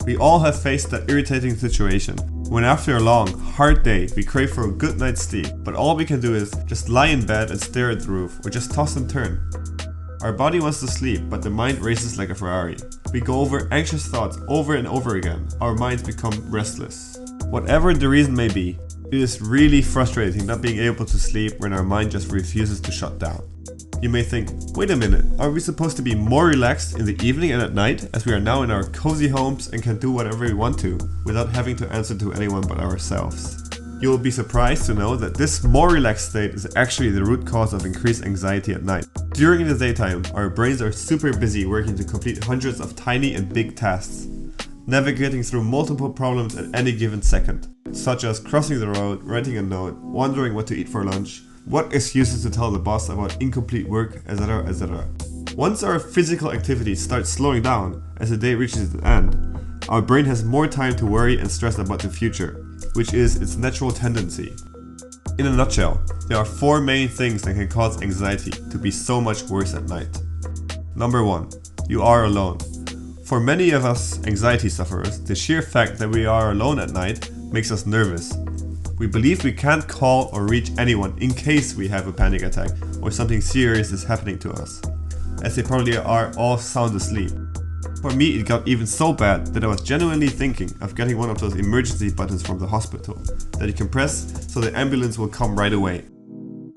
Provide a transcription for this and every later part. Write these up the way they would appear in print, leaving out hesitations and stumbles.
We all have faced that irritating situation when after a long, hard day we crave for a good night's sleep, but all we can do is just lie in bed and stare at the roof or just toss and turn. Our body wants to sleep, but the mind races like a Ferrari. We go over anxious thoughts over and over again. Our minds become restless. Whatever the reason may be, it is really frustrating not being able to sleep when our mind just refuses to shut down. You may think, wait a minute, are we supposed to be more relaxed in the evening and at night, as we are now in our cozy homes and can do whatever we want to, without having to answer to anyone but ourselves? You will be surprised to know that this more relaxed state is actually the root cause of increased anxiety at night. During the daytime, our brains are super busy working to complete hundreds of tiny and big tasks, navigating through multiple problems at any given second, such as crossing the road, writing a note, wondering what to eat for lunch, what excuses to tell the boss about incomplete work, etc, etc. Once our physical activity starts slowing down as the day reaches its end, our brain has more time to worry and stress about the future, which is its natural tendency. In a nutshell, there are 4 main things that can cause anxiety to be so much worse at night. Number 1. You are alone. For many of us anxiety sufferers, the sheer fact that we are alone at night makes us nervous. We believe we can't call or reach anyone in case we have a panic attack or something serious is happening to us, as they probably are all sound asleep. For me, it got even so bad that I was genuinely thinking of getting one of those emergency buttons from the hospital that you can press so the ambulance will come right away.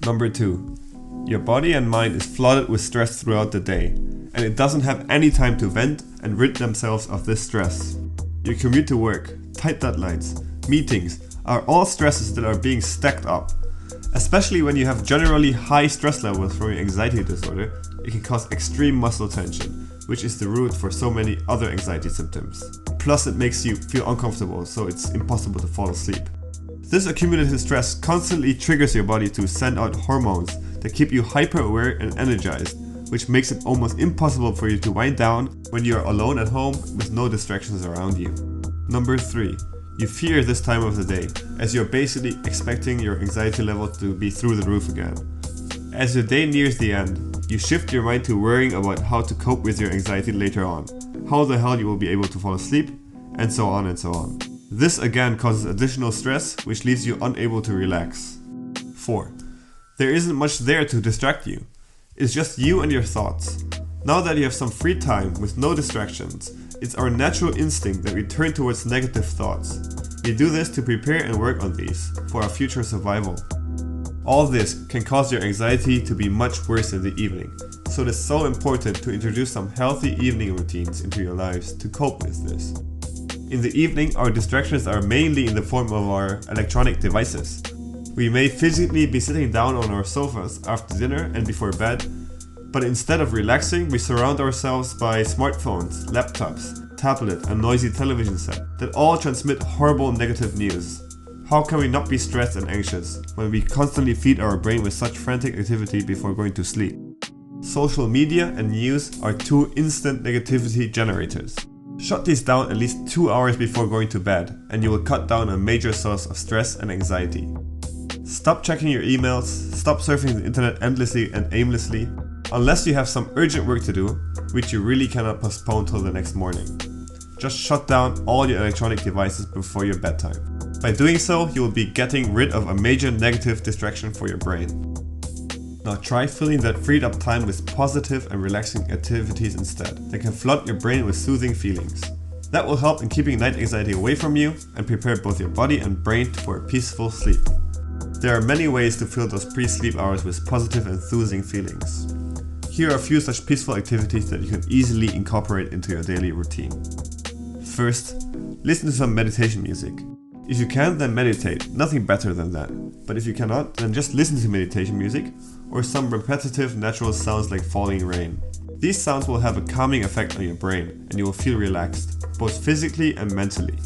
Number 2. Your body and mind is flooded with stress throughout the day, and it doesn't have any time to vent and rid themselves of this stress. Your commute to work, tight deadlines, meetings are all stresses that are being stacked up. Especially when you have generally high stress levels from your anxiety disorder, it can cause extreme muscle tension, which is the root for so many other anxiety symptoms. Plus it makes you feel uncomfortable, so it's impossible to fall asleep. This accumulated stress constantly triggers your body to send out hormones that keep you hyper aware and energized, which makes it almost impossible for you to wind down when you are alone at home with no distractions around you. Number 3. You fear this time of the day, as you're basically expecting your anxiety level to be through the roof again. As your day nears the end, you shift your mind to worrying about how to cope with your anxiety later on, how the hell you will be able to fall asleep, and so on and so on. This again causes additional stress, which leaves you unable to relax. 4. There isn't much there to distract you. It's just you and your thoughts. Now that you have some free time with no distractions, it's our natural instinct that we turn towards negative thoughts. We do this to prepare and work on these for our future survival. All this can cause your anxiety to be much worse in the evening, so it is so important to introduce some healthy evening routines into your lives to cope with this. In the evening, our distractions are mainly in the form of our electronic devices. We may physically be sitting down on our sofas after dinner and before bed, but instead of relaxing, we surround ourselves by smartphones, laptops, tablet and noisy television set that all transmit horrible negative news. How can we not be stressed and anxious when we constantly feed our brain with such frantic activity before going to sleep? Social media and news are 2 instant negativity generators. Shut these down at least 2 hours before going to bed and you will cut down a major source of stress and anxiety. Stop checking your emails, stop surfing the internet endlessly and aimlessly, unless you have some urgent work to do, which you really cannot postpone till the next morning. Just shut down all your electronic devices before your bedtime. By doing so, you will be getting rid of a major negative distraction for your brain. Now try filling that freed up time with positive and relaxing activities instead that can flood your brain with soothing feelings. That will help in keeping night anxiety away from you and prepare both your body and brain for a peaceful sleep. There are many ways to fill those pre-sleep hours with positive and soothing feelings. Here are a few such peaceful activities that you can easily incorporate into your daily routine. First, listen to some meditation music. If you can, then meditate, nothing better than that. But if you cannot, then just listen to meditation music or some repetitive natural sounds like falling rain. These sounds will have a calming effect on your brain and you will feel relaxed, both physically and mentally.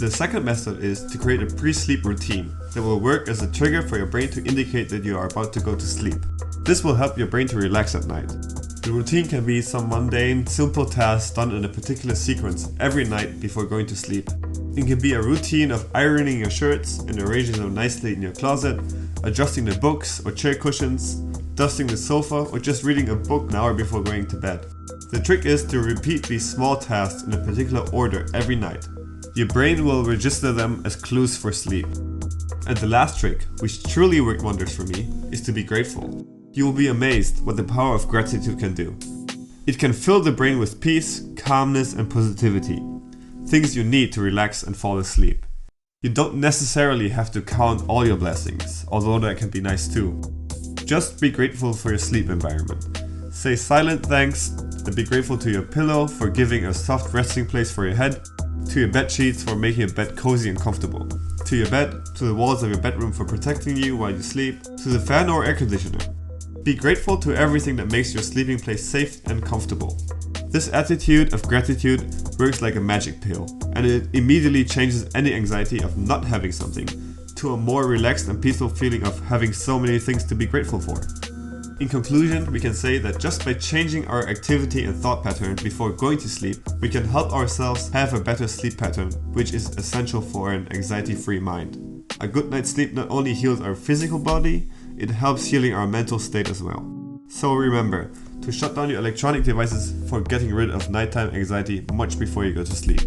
The second method is to create a pre-sleep routine that will work as a trigger for your brain to indicate that you are about to go to sleep. This will help your brain to relax at night. The routine can be some mundane, simple tasks done in a particular sequence every night before going to sleep. It can be a routine of ironing your shirts and arranging them nicely in your closet, adjusting the books or chair cushions, dusting the sofa, or just reading a book an hour before going to bed. The trick is to repeat these small tasks in a particular order every night. Your brain will register them as clues for sleep. And the last trick, which truly worked wonders for me, is to be grateful. You will be amazed what the power of gratitude can do. It can fill the brain with peace, calmness and positivity. Things you need to relax and fall asleep. You don't necessarily have to count all your blessings, although that can be nice too. Just be grateful for your sleep environment. Say silent thanks and be grateful to your pillow for giving a soft resting place for your head, to your bed sheets for making your bed cozy and comfortable, to your bed, to the walls of your bedroom for protecting you while you sleep, to the fan or air conditioner. Be grateful to everything that makes your sleeping place safe and comfortable. This attitude of gratitude works like a magic pill, and it immediately changes any anxiety of not having something to a more relaxed and peaceful feeling of having so many things to be grateful for. In conclusion, we can say that just by changing our activity and thought pattern before going to sleep, we can help ourselves have a better sleep pattern, which is essential for an anxiety-free mind. A good night's sleep not only heals our physical body, it helps healing our mental state as well. So remember to shut down your electronic devices for getting rid of nighttime anxiety much before you go to sleep.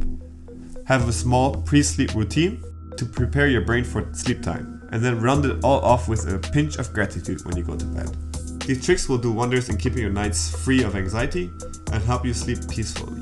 Have a small pre-sleep routine to prepare your brain for sleep time, and then round it all off with a pinch of gratitude when you go to bed. These tricks will do wonders in keeping your nights free of anxiety and help you sleep peacefully.